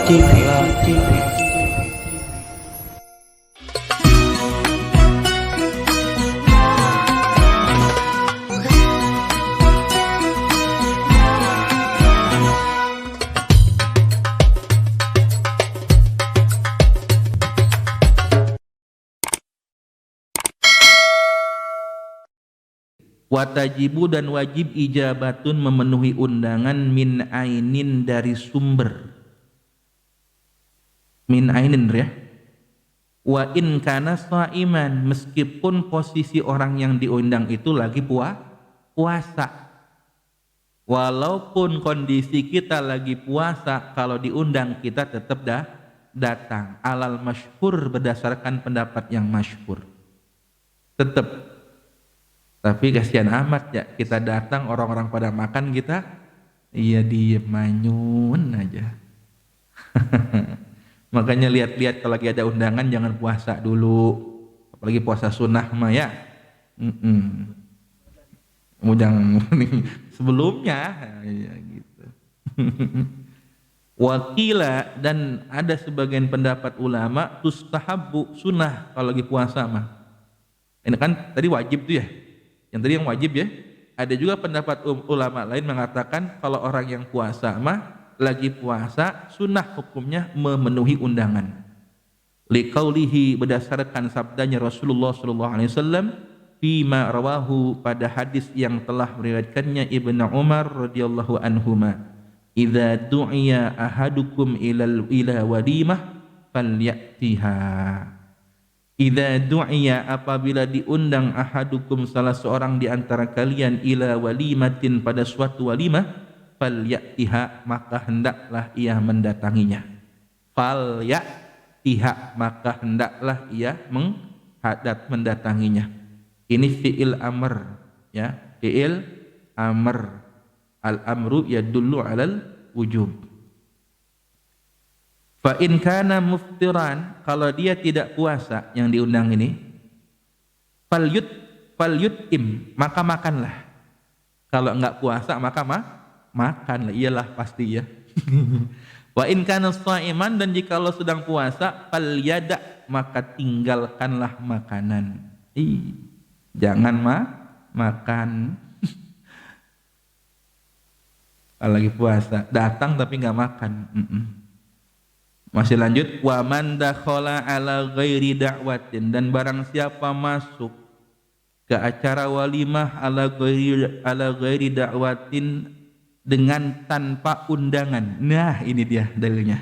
Watajibu dan wajib ijabatun memenuhi undangan min ainin dari sumber. Min ainin ya. Wa in kana shaiman, meskipun posisi orang yang diundang itu lagi puasa. Walaupun kondisi kita lagi puasa, kalau diundang kita tetap datang. Alal masyhur, berdasarkan pendapat yang masyhur. Tetap. Tapi kasihan amat ya, kita datang orang-orang pada makan, kita iya diem manyun aja. Makanya lihat-lihat kalau lagi ada undangan jangan puasa dulu, apalagi puasa sunnah mah ya. Jangan sebelumnya ya gitu. Wakila, dan ada sebagian pendapat ulama tustahabbu, sunnah kalau lagi puasa mah. Ini kan tadi wajib tuh ya. Yang tadi yang wajib ya. Ada juga pendapat ulama lain mengatakan kalau orang yang puasa mah lagi puasa sunnah hukumnya memenuhi undangan. Liqaulihi, berdasarkan sabdanya Rasulullah sallallahu alaihi wasallam fima rawahu, pada hadis yang telah meriwayatkannya Ibnu Umar radhiyallahu anhuma, idza du'iya ahadukum ila walimah falyatiha. Idza du'iya, apabila diundang ahadukum, salah seorang di antara kalian, ila walimatin, pada suatu walimah, falyatiha, maka hendaklah ia mendatanginya. Falyatiha, maka hendaklah ia mendatanginya. Ini fi'il amr ya, fi'il amr. Al-amru yadullu 'alal wujub. Fa in kana muftiran, kalau dia tidak puasa yang diundang ini, falyut'im, maka makanlah. Kalau enggak puasa maka makanlah, iyalah pasti ya. Wa in kana shaiman, dan jikalau sedang puasa, falyada, maka tinggalkanlah makanan. Jangan makan. Kalau lagi puasa, datang tapi enggak makan. Masih lanjut, wa man dakhala ala ghairi da'watin, dan barang siapa masuk ke acara walimah ala ghairi da'watin, dengan tanpa undangan. Nah, ini dia dalilnya.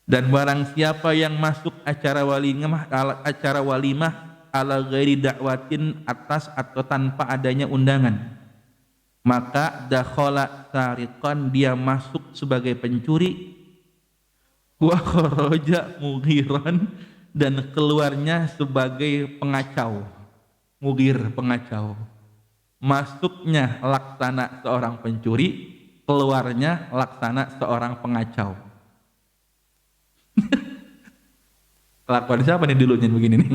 Dan barang siapa yang masuk acara walimah ala ghairi da'watin, atas atau tanpa adanya undangan, maka dakhala sariqan, dia masuk sebagai pencuri, wa kharaja mughiran, dan keluarnya sebagai pengacau. Mugir, pengacau. Masuknya laksana seorang pencuri, keluarnya laksana seorang pengacau. Kelakuan siapa nih dulunya begini nih?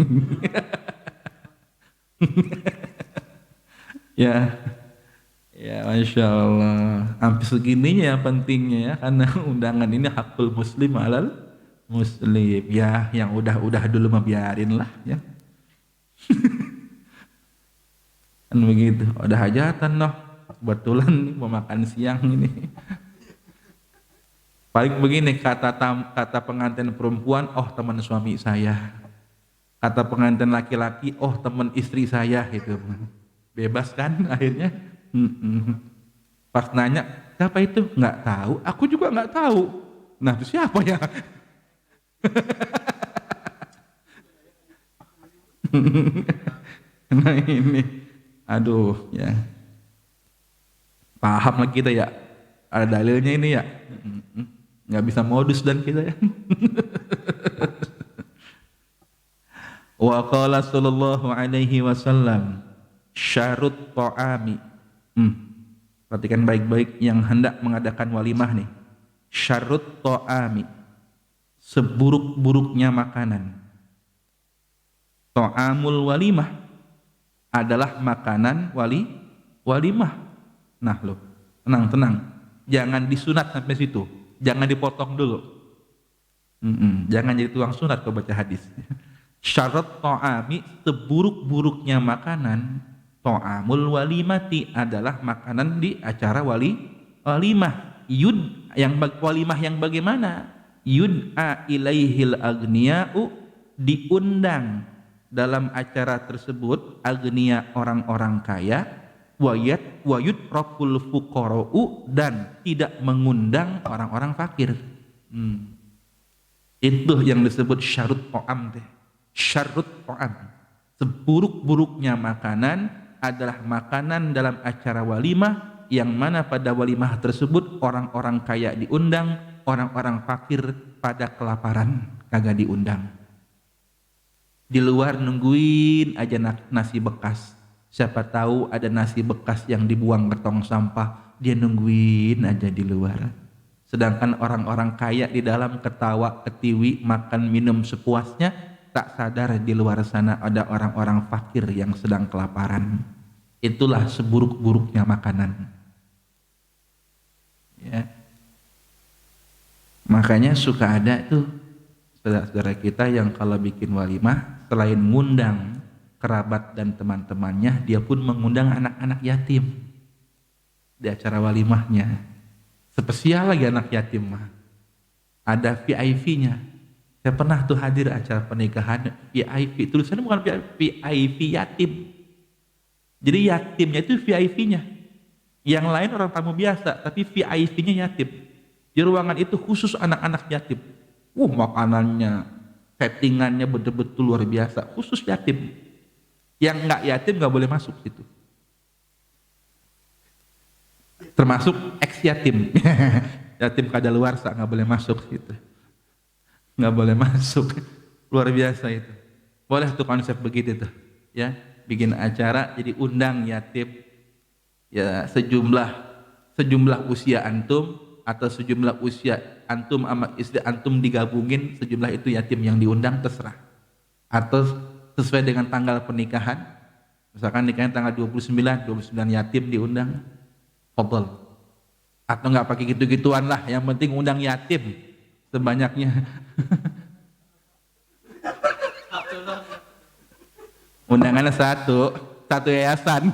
Ya, Masya Allah. Hampir segininya ya pentingnya ya, karena undangan ini hakul muslim alal muslim. Ya, yang udah dulu mah biarin lah ya. Kan begitu. Udah hajatan noh. Kebetulan nih mau makan siang ini. Paling begini, kata pengantin perempuan, oh teman suami saya. Kata pengantin laki-laki, oh teman istri saya gitu. Bebas kan akhirnya. Pas nanya, siapa itu? Nggak tahu. Aku juga nggak tahu. Nah, itu siapa ya? Nah ini, aduh ya. Paham lah kita ya. Ada dalilnya ini ya. Nggak bisa modus dan kita ya. Wa qala sallallahu alaihi wasallam, syarut ta'ami. Perhatikan baik-baik yang hendak mengadakan walimah nih. Syarut ta'ami, seburuk-buruknya makanan. Ta'amul walimah adalah makanan walimah. Nah loh, tenang. Jangan disunat sampai situ. Jangan dipotong dulu. Jangan jadi tukang sunat kalau baca hadis. Syarat ta'ami, seburuk-buruknya makanan, ta'amul walimati, adalah makanan di acara walimah. Walimah yang bagaimana? Yud'a ilaihil aghniya'u, diundang dalam acara tersebut agniya, orang-orang kaya, wa yutraful fuqara'u, dan tidak mengundang orang-orang fakir. Itu yang disebut syarut ta'am teh. Syarut ta'am, seburuk-buruknya makanan adalah makanan dalam acara walimah, yang mana pada walimah tersebut orang-orang kaya diundang, orang-orang fakir pada kelaparan kagak diundang. Di luar nungguin aja nasi bekas. Siapa tahu ada nasi bekas yang dibuang ke tong sampah, dia nungguin aja di luar. Sedangkan orang-orang kaya di dalam ketawa ketiwi, makan minum sepuasnya, tak sadar di luar sana ada orang-orang fakir yang sedang kelaparan. Itulah seburuk-buruknya makanan. Ya. Makanya suka ada tuh saudara-saudara kita yang kalau bikin walimah, selain ngundang kerabat dan teman-temannya, dia pun mengundang anak-anak yatim di acara walimahnya. Spesial lagi anak yatim mah. Ada VIP-nya. Saya pernah tuh hadir acara pernikahan VIP, tulisannya bukan VIP yatim. Jadi yatimnya itu VIP-nya. Yang lain orang tamu biasa, tapi VIP-nya yatim. Di ruangan itu khusus anak-anak yatim. Makanannya, settingannya betul-betul luar biasa, khusus yatim. Yang nggak yatim nggak boleh masuk situ. Termasuk ex yatim. Yatim kadaluarsa nggak boleh masuk situ. Nggak boleh masuk. Luar biasa itu. Boleh tuh konsep begitu tuh, ya, bikin acara jadi undang yatim, ya, sejumlah usia antum atau sejumlah usia antum sama istri antum digabungin, sejumlah itu yatim yang diundang, terserah. Atau sesuai dengan tanggal pernikahan, misalkan nikahnya tanggal 29 yatim diundang, fadhol. Atau nggak pakai gitu-gituan lah, yang penting undang yatim sebanyaknya. Undangannya satu yayasan.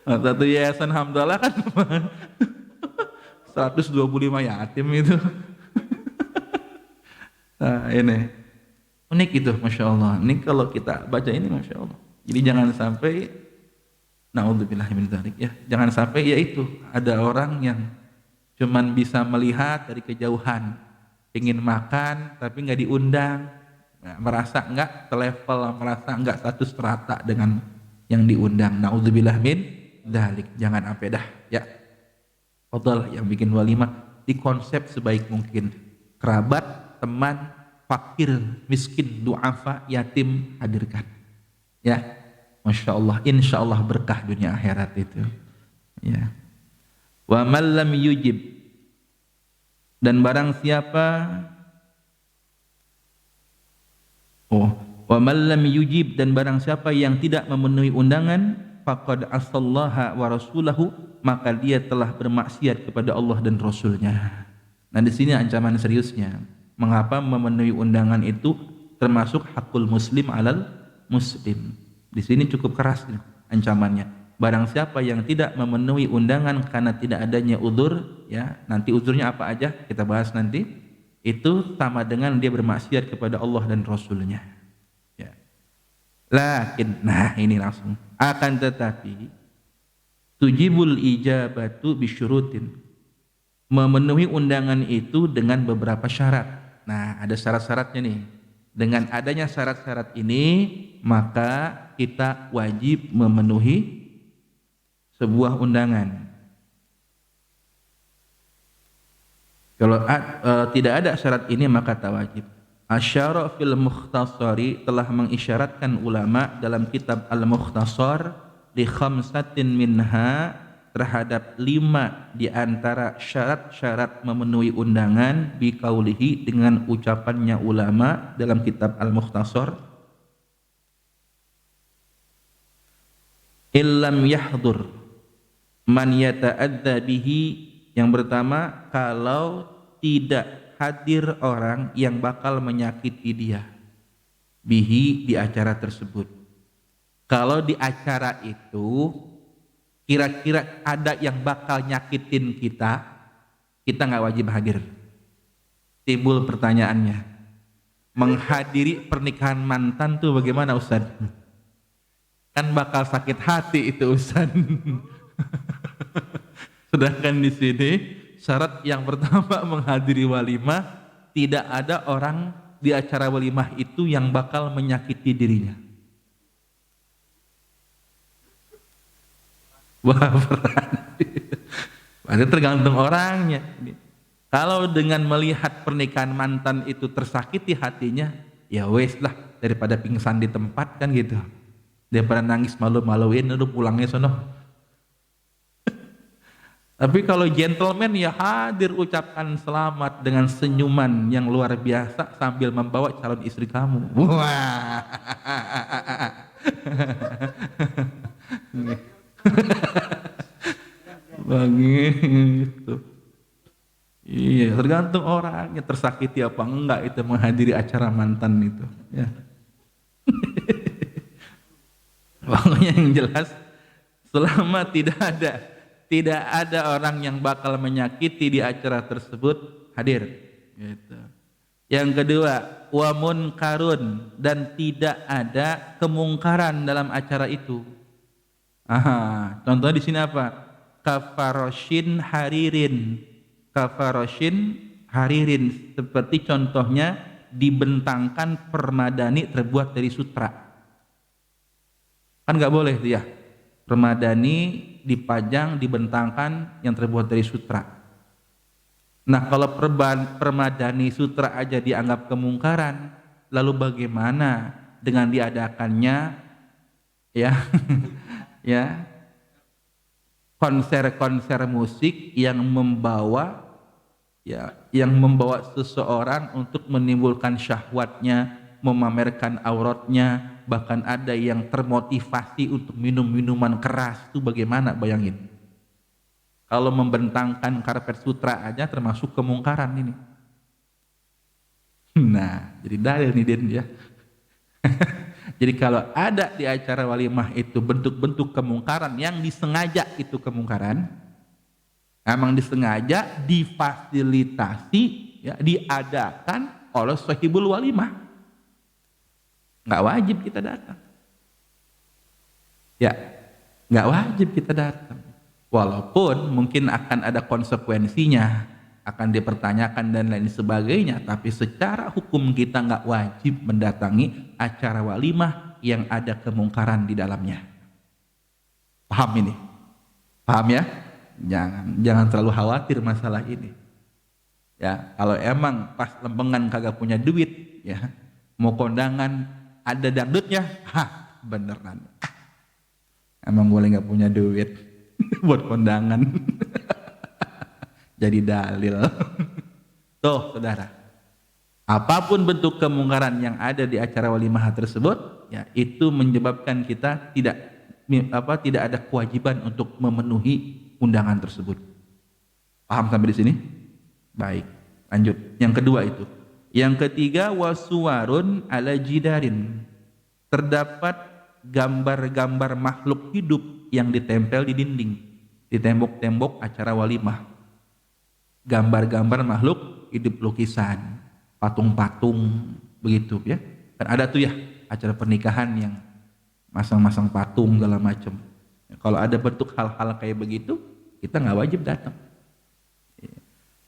Satu yayasan Hamdalah kan 125 yatim itu. Nah, ini unik itu, Masya Allah. Ini kalau kita baca ini, Masya Allah. Jadi jangan sampai, naudzubillah min dzalik, ya, jangan sampai yaitu ada orang yang cuman bisa melihat dari kejauhan, ingin makan tapi nggak diundang, merasa nggak selevel, merasa nggak satu strata dengan yang diundang. Naudzubillah min dzalik. Jangan sampai dah, ya. Fadhal yang bikin walimah dikonsep sebaik mungkin. Kerabat, teman, fakir, miskin, du'afa, yatim hadirkan. Ya, Masya Allah, insya Allah berkah dunia akhirat itu. Ya. Wa man lam yujib, dan barang siapa wa man lam yujib, dan barang siapa yang tidak memenuhi undangan, faqad asallaha wa rasulahu, maka dia telah bermaksiat kepada Allah dan Rasulnya. Nah, di sini ancaman seriusnya. Mengapa memenuhi undangan itu termasuk hakul muslim alal muslim. Di sini cukup keras ancamannya. Barang siapa yang tidak memenuhi undangan karena tidak adanya udzur, ya, nanti udzurnya apa aja kita bahas nanti, itu sama dengan dia bermaksiat kepada Allah dan Rasulnya. Ya. Lakin, nah ini langsung. Akan tetapi, tujibul ijabatu bisyurutin. Memenuhi undangan itu dengan beberapa syarat. Nah, ada syarat-syaratnya nih. Dengan adanya syarat-syarat ini, maka kita wajib memenuhi sebuah undangan. Kalau tidak ada syarat ini, maka tak wajib. Asyara fil Mukhtasari, telah mengisyaratkan ulama dalam kitab Al-Mukhtasar, li khamsatin minha, terhadap 5 di antara syarat-syarat memenuhi undangan, bi qaulihi, dengan ucapannya ulama dalam kitab Al-Mukhtasar, illam yahdur, Man yata'adza bihi, yang pertama, kalau tidak hadir orang yang bakal menyakiti dia bihi, di acara tersebut. Kalau di acara itu kira-kira ada yang bakal nyakitin kita, kita nggak wajib hadir. Timbul pertanyaannya, menghadiri pernikahan mantan tuh bagaimana Ustaz? Kan bakal sakit hati itu Ustaz. Sedangkan di sini syarat yang pertama menghadiri walimah, tidak ada orang di acara walimah itu yang bakal menyakiti dirinya. Wah, berat. Berarti tergantung orangnya. Kalau dengan melihat pernikahan mantan itu tersakiti hatinya, ya wes lah, daripada pingsan di tempat kan gitu. Daripada nangis malu-maluin, udah pulangnya sono. Tapi kalau gentleman ya hadir, ucapkan selamat dengan senyuman yang luar biasa sambil membawa calon istri kamu. Wah. Begitu. Iya, tergantung orangnya tersakiti apa enggak itu menghadiri acara mantan itu. Ya. Pokoknya yang jelas, selama tidak ada orang yang bakal menyakiti di acara tersebut, hadir. Gitu. Yang kedua, wa munkarun, dan tidak ada kemungkaran dalam acara itu. Aha, contohnya di sini apa? Kafaroshin haririn. Kafaroshin haririn, seperti contohnya dibentangkan permadani terbuat dari sutra. Kan nggak boleh dia permadani dipajang, dibentangkan yang terbuat dari sutra. Nah, kalau permadani sutra aja dianggap kemungkaran, lalu bagaimana dengan diadakannya ya ya konser-konser musik yang membawa seseorang untuk menimbulkan syahwatnya, memamerkan auratnya, bahkan ada yang termotivasi untuk minum minuman keras, itu bagaimana bayangin? Kalau membentangkan karpet sutra aja termasuk kemungkaran ini. Nah, jadi dalil nih Din ya. Jadi kalau ada di acara walimah itu bentuk-bentuk kemungkaran yang disengaja, itu kemungkaran, emang disengaja, difasilitasi, ya, diadakan oleh sahibul walimah, nggak wajib kita datang. Ya, nggak wajib kita datang. Walaupun mungkin akan ada konsekuensinya, akan dipertanyakan dan lain sebagainya, tapi secara hukum kita nggak wajib mendatangi acara walimah yang ada kemungkaran di dalamnya. Paham ini? Paham ya? Jangan terlalu khawatir masalah ini. Ya, kalau emang pas lempengan kagak punya duit, ya, mau kondangan ada dangdutnya, beneran. Emang boleh nggak punya duit buat kondangan. Jadi dalil. Tuh saudara, apapun bentuk kemungkaran yang ada di acara walimah tersebut, ya, itu menyebabkan kita tidak ada kewajiban untuk memenuhi undangan tersebut. Paham sampai di sini? Baik, lanjut. Yang kedua itu. Yang ketiga, wasuwarun ala jidarin. Terdapat gambar-gambar makhluk hidup yang ditempel di dinding, di tembok-tembok acara walimah. Gambar-gambar makhluk hidup, lukisan, patung-patung, begitu ya. Kan ada tuh ya acara pernikahan yang masang-masang patung segala macam. Kalau ada bentuk hal-hal kayak begitu, kita nggak wajib datang.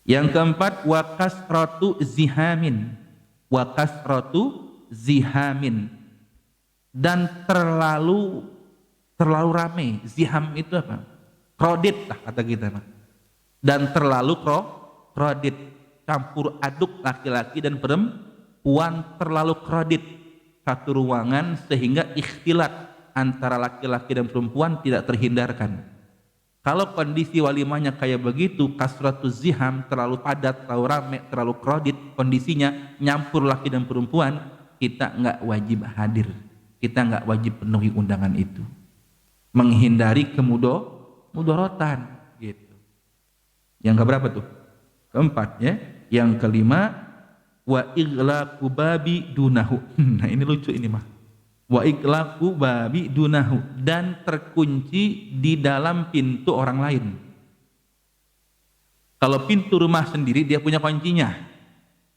Yang keempat, wakasratu zihamin. Wakasratu zihamin. Dan terlalu ramai. Ziham itu apa? Krodit lah kata kita. Dan terlalu krodit, campur aduk laki-laki dan perempuan, terlalu krodit satu ruangan sehingga ikhtilat antara laki-laki dan perempuan tidak terhindarkan. Kalau kondisi walimahnya kayak begitu, kasratuz ziham, terlalu padat, terlalu ramai, terlalu krodit kondisinya, nyampur laki dan perempuan, kita nggak wajib hadir, kita nggak wajib penuhi undangan itu. Menghindari mudorotan gitu. Yang keberapa tuh? Keempat ya. Yang kelima, wa iglaqu babi dunahu. Nah ini lucu ini mah. Wa iglaqu babi dunahu, dan terkunci di dalam pintu orang lain. Kalau pintu rumah sendiri dia punya kuncinya.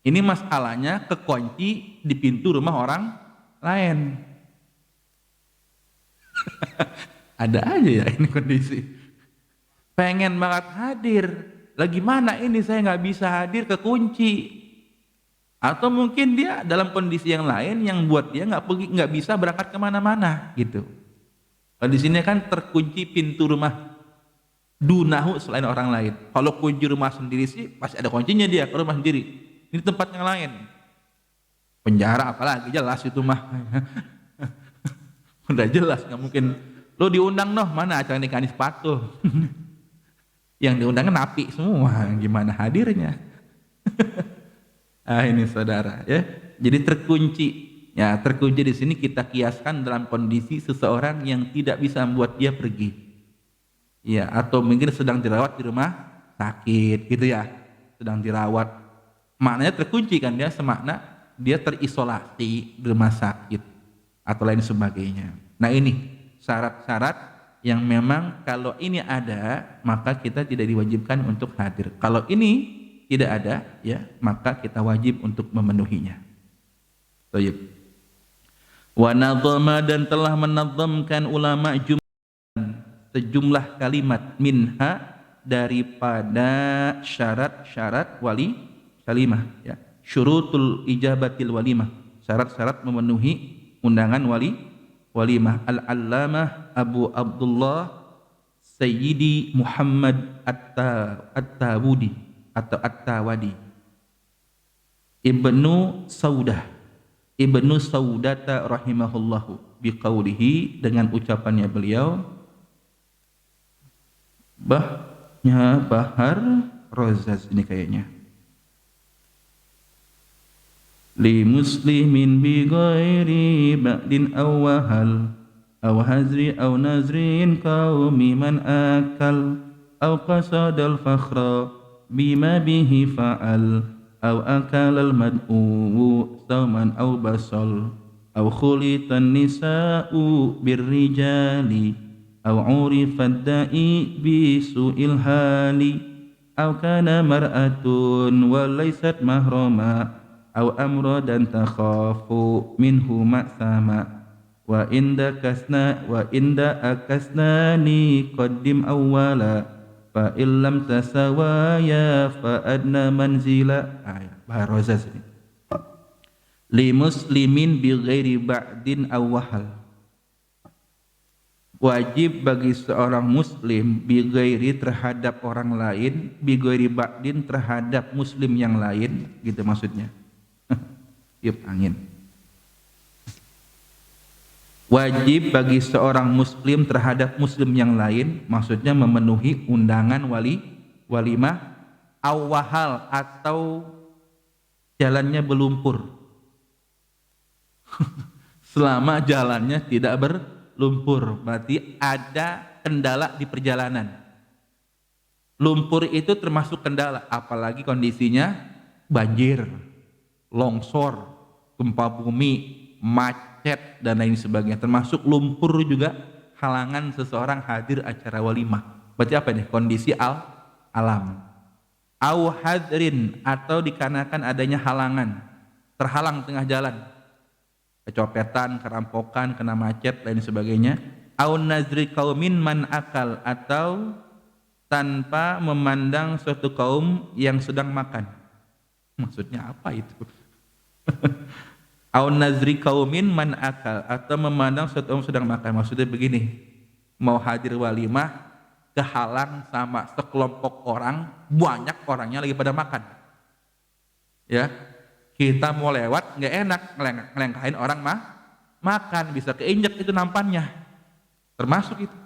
Ini masalahnya kekunci di pintu rumah orang lain. Ada aja ya ini kondisi. Pengen banget hadir, lagi mana ini saya nggak bisa hadir, kekunci. Atau mungkin dia dalam kondisi yang lain yang buat dia nggak bisa berangkat kemana-mana gitu. Kalau di sini kan terkunci pintu rumah dunahu selain orang lain. Kalau kunci rumah sendiri sih pasti ada kuncinya dia ke rumah sendiri. Ini tempat yang lain. Penjara apalagi jelas itu mah. Udah jelas nggak mungkin. Lo diundang noh mana acara nikahan sepatu. Yang diundang napi semua, gimana hadirnya? Ah ini saudara ya. Jadi terkunci. Ya, terkunci di sini kita kiaskan dalam kondisi seseorang yang tidak bisa membuat dia pergi. Ya, atau mungkin sedang dirawat di rumah sakit gitu ya. Sedang dirawat. Maknanya terkunci kan dia, semakna dia terisolasi di rumah sakit atau lain sebagainya. Nah, ini syarat-syarat yang memang kalau ini ada, maka kita tidak diwajibkan untuk hadir. Kalau ini tidak ada, ya, maka kita wajib untuk memenuhinya. Baik. Wa nadhama, dan telah menazamkan ulama sejumlah kalimat minha, daripada syarat-syarat wali kalimah, ya. Syurutul ijabatil walimah, syarat-syarat memenuhi undangan walimah. Al-Allamah Abu Abdullah Sayyidi Muhammad At-Tawudi atau At-Tawadi Ibnu Saudata rahimahullahu biqaulihi, dengan ucapannya beliau, Bahar Rozaz ini kayaknya, li muslimin bi ghairi ba'din aw wahal aw hazri aw nazrin qaumi man akal aw qasadal fakhra bima bihi fa'al aw akal al mad'u sauman aw basal aw khulitan nisa'u birrijali aw urifad da'i bi su'il hali aw kana mar'atun wa laysat mahrama aw amradan takhafu minhu ma'sama wa inda akasnani qaddim awwala fa illam tasawaya fa adna manzila. Bahar Rozaz ini. Li muslimin bi ghairi ba'din aw wahal, wajib bagi seorang muslim bi ghairi, terhadap orang lain, bi ghairi ba'din, terhadap muslim yang lain, gitu maksudnya. Tiup angin. Wajib bagi seorang muslim terhadap muslim yang lain, maksudnya memenuhi undangan walimah awahal, atau jalannya berlumpur. Selama jalannya tidak berlumpur, berarti ada kendala di perjalanan. Lumpur itu termasuk kendala, apalagi kondisinya banjir, longsor, gempa bumi, macet, dan lain sebagainya. Termasuk lumpur juga halangan seseorang hadir acara walimah. Berarti apa nih? Kondisi alam. Au hadrin, atau dikarenakan adanya halangan, terhalang tengah jalan, kecopetan, kerampokan, kena macet, lain sebagainya. Au nazri qaumin man akal, atau tanpa memandang suatu kaum yang sedang makan. Maksudnya apa itu? Au nazri qaumin man akal, atau memandang suatu kaum sedang makan. Maksudnya begini, mau hadir walimah kehalang sama sekelompok orang, banyak orangnya lagi pada makan. Ya, kita mau lewat nggak enak, ngelengkahin orang makan, bisa keinjak itu nampannya. Termasuk itu.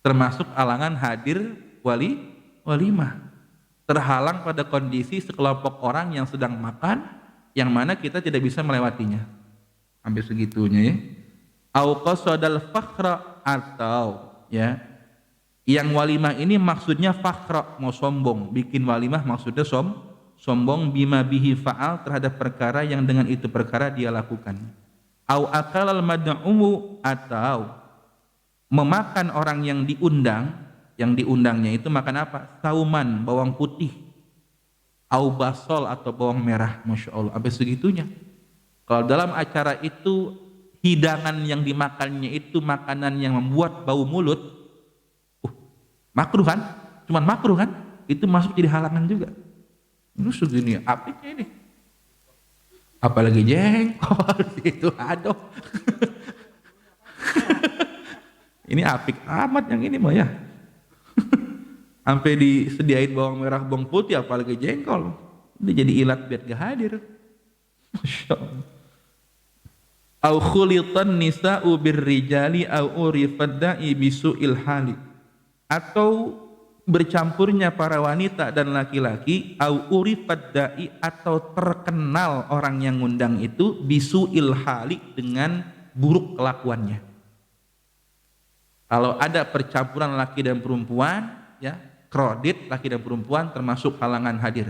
Termasuk halangan hadir walimah. Terhalang pada kondisi sekelompok orang yang sedang makan, yang mana kita tidak bisa melewatinya. Sampai segitunya ya. Au qasadal fakhra, atau ya Yang walimah ini maksudnya fakhra, mau sombong. Bikin walimah maksudnya sombong bima bihi fa'al, terhadap perkara yang dengan itu perkara dia lakukan. Au akalal mad'umu, atau memakan orang yang diundang, yang diundangnya itu makan apa? Sauman, bawang putih. Au basol, atau bawang merah. Masya Allah, sampai segitunya. Kalau dalam acara itu hidangan yang dimakannya itu makanan yang membuat bau mulut, makruh kan? Cuman makruh kan? Itu masuk jadi halangan juga. Ini segini apiknya ini. Apalagi jengkol itu, aduh. Ini apik amat yang ini mah ya. Sampai disediain bawang merah, bawang putih, apalagi jengkol. Dia jadi ilat biar gak hadir. Masya Allah. Au khulitan nisa'u birrijali au urifad da'i bisu'il hali, atau bercampurnya para wanita dan laki-laki, au urifad da'i, atau terkenal orang yang ngundang itu bisu'il hali, dengan buruk kelakuannya. Kalau ada percampuran laki dan perempuan, ya, kredit laki dan perempuan termasuk halangan hadir.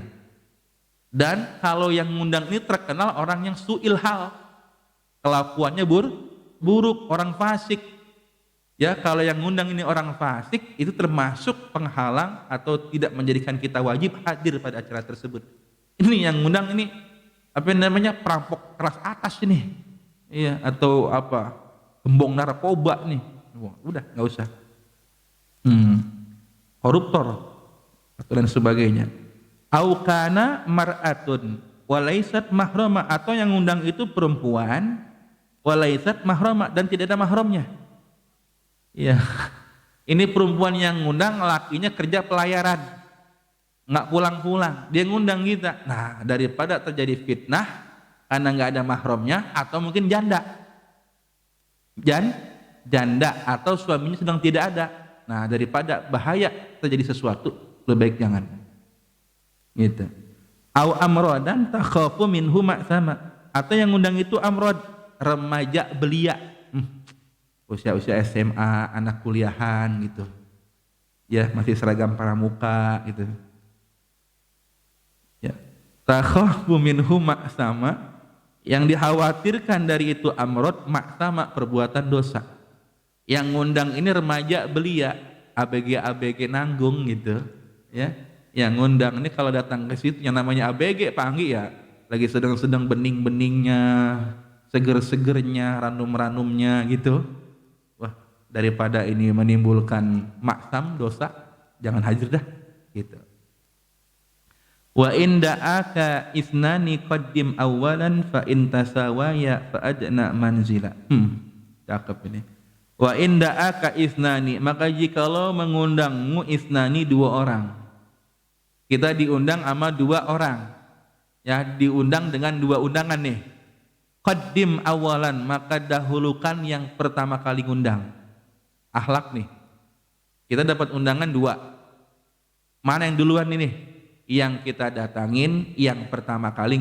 Dan kalau yang ngundang ini terkenal orang yang su'il hal, kelakuannya buruk, orang fasik. Ya, kalau yang ngundang ini orang fasik, itu termasuk penghalang atau tidak menjadikan kita wajib hadir pada acara tersebut. Ini yang ngundang ini apa namanya, perampok kelas atas ini. Iya, atau apa? Gembong narkoba nih. Wah, udah enggak usah. Koruptor atau dan sebagainya. Au kana mar'atun walaisat mahrama, atau yang ngundang itu perempuan walaisat mahrama, dan tidak ada mahramnya. Ya, ini perempuan yang ngundang, lakinya kerja pelayaran, nggak pulang-pulang, dia ngundang kita. Nah, daripada terjadi fitnah karena nggak ada mahramnya, atau mungkin janda atau suaminya sedang tidak ada. Nah, daripada bahaya terjadi sesuatu, lebih baik jangan. Gitu. Au amrodan takhafu minhu ma'sama, atau yang ngundang itu amrod, remaja belia, usia SMA, anak kuliahan gitu, ya masih seragam pramuka gitu, ya. Takhafu minhu ma'sama, yang dikhawatirkan dari itu amrod, ma'sama, perbuatan dosa. Yang ngundang ini remaja belia, ABG nanggung gitu, ya. Yang ngundang ini kalau datang ke situ yang namanya ABG panggil ya, lagi sedang bening-beningnya, seger-segernya, ranum-ranumnya gitu. Wah, daripada ini menimbulkan maksam dosa, jangan hadir dah gitu. Wa inda'aka isnani qaddim awalan fa in tasawaya fa adna manzila. Cakep ini. Wa inda'aka isnani, maka jikalau mengundangmu isnani, dua orang. Kita diundang sama dua orang. Ya, diundang dengan dua undangan nih. Qaddim awalan, maka dahulukan yang pertama kali ngundang. Akhlak nih. Kita dapat undangan dua. Mana yang duluan ini? Yang kita datangin, yang pertama kali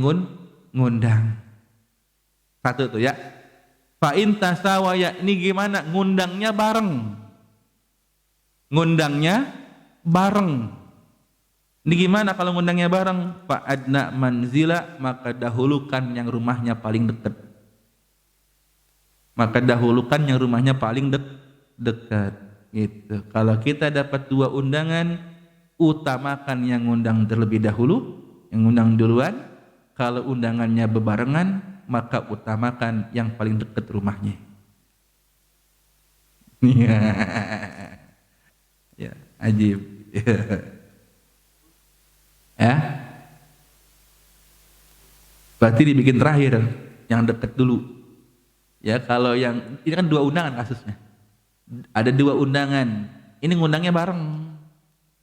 ngundang. Satu tuh ya. Fa in tasawaya, ini gimana? Ngundangnya bareng. Ini gimana kalau ngundangnya bareng? Fa adna manzila, maka dahulukan yang rumahnya paling dekat. Dekat gitu. Kalau kita dapat dua undangan, utamakan yang ngundang terlebih dahulu, yang ngundang duluan. Kalau undangannya bebarengan, maka utamakan yang paling dekat rumahnya. Ya, ajib. Ya, berarti dibikin terakhir, yang dekat dulu. Ya, kalau yang ini kan dua undangan kasusnya. Ada dua undangan, ini ngundangnya bareng.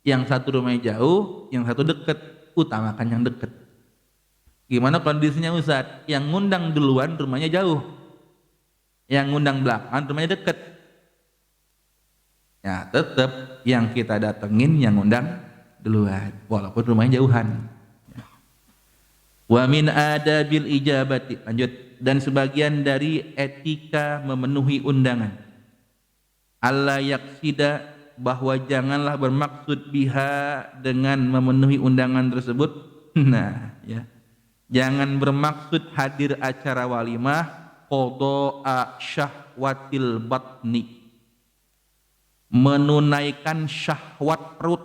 Yang satu rumahnya jauh, yang satu dekat, utamakan yang dekat. Gimana kondisinya Ustaz? Yang ngundang duluan rumahnya jauh, yang ngundang belakangan rumahnya dekat. Ya, tetap yang kita datengin yang ngundang duluan, walaupun rumahnya jauhan. Wa min adabil ijabati, lanjut, dan sebagian dari etika memenuhi undangan, alla yaksida bahwa janganlah bermaksud biha dengan memenuhi undangan tersebut. Nah, ya. Jangan bermaksud hadir acara walimah qada'a syahwatil batni, menunaikan syahwat perut.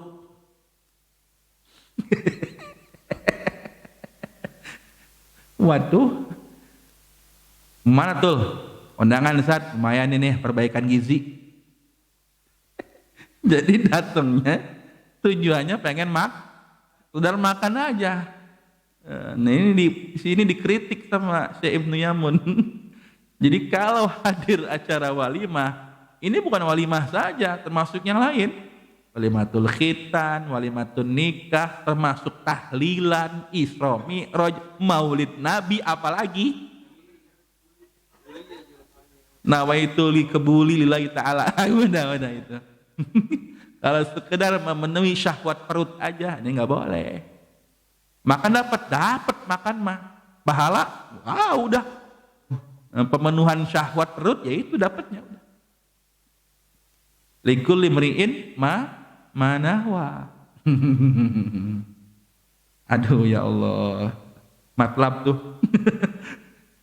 Waduh, mana tuh undangan Ustaz, lumayan ini perbaikan gizi. Jadi datangnya tujuannya pengen udah makan aja. Nah ini di sini dikritik sama Syekh Ibnu Yamun. Jadi kalau hadir acara walimah, ini bukan walimah saja, termasuk yang lain. Walimatul khitan, walimatul nikah, termasuk tahlilan, Isra Mi'raj, Maulid Nabi, apalagi nawaitu li kebuli lillahi ta'ala. Udah itu. Kalau sekedar memenuhi syahwat perut aja, ini nggak boleh. Makan dapat makan mah. Pahala, udah. Pemenuhan syahwat perut, ya itu dapatnya. Likulli mri'in manahwa. Aduh ya Allah. Matlab tuh.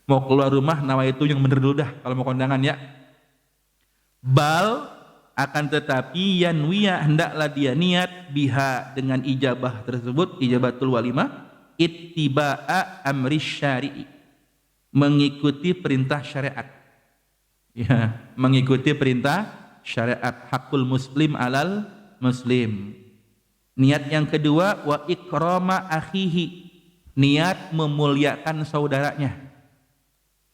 Mau keluar rumah, nawaitu yang bener dulu dah kalau mau kondangan ya. Bal, akan tetapi yanwiya, hendaklah dia niat biha dengan ijabah tersebut, ijabatul walimah, ittiba'a amri syari'i, mengikuti perintah syariat. Ya, mengikuti perintah syariat, hakul muslim alal muslim. Niat yang kedua, wa ikrama akhihi, niat memuliakan saudaranya.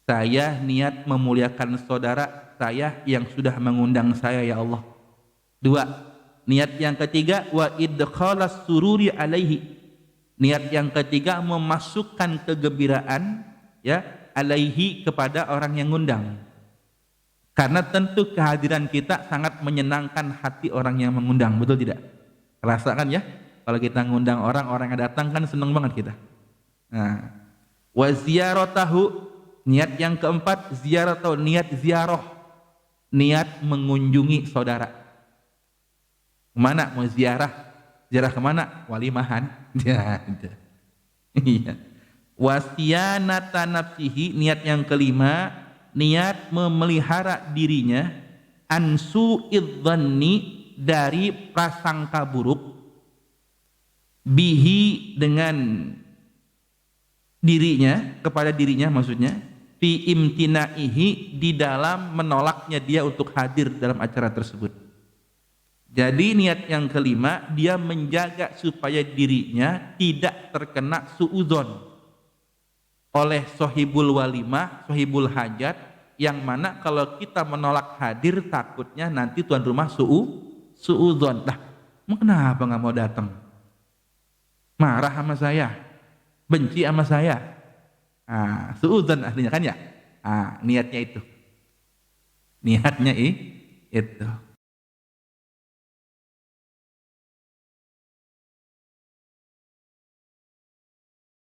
Saya niat memuliakan saudara saya yang sudah mengundang saya, ya Allah. 2. Niat yang ketiga, wa idkhalas sururi alaihi, niat yang ketiga memasukkan kegembiraan ya alaihi kepada orang yang ngundang. Karena tentu kehadiran kita sangat menyenangkan hati orang yang mengundang, betul tidak? Rasakan ya, kalau kita ngundang orang yang datang kan senang banget kita. Nah, wa ziyaratahu, niat yang keempat, ziarah atau niat ziarah, niat mengunjungi saudara. Kemana mau ziarah? Ziarah kemana? Walimahan. Iya. Wasiyanata nafsihi, niat yang kelima, niat memelihara dirinya ansu idzanni, dari prasangka buruk, bihi dengan dirinya, kepada dirinya maksudnya, fi imtinaihi, di dalam menolaknya dia untuk hadir dalam acara tersebut. Jadi niat yang kelima, dia menjaga supaya dirinya tidak terkena suudzon oleh sohibul walimah, sohibul hajat, yang mana kalau kita menolak hadir takutnya nanti tuan rumah suudzon. Dah, kenapa nggak mau datang? Marah sama saya, benci sama saya. Suudzon artinya kan ya. Niatnya itu. Niatnya itu.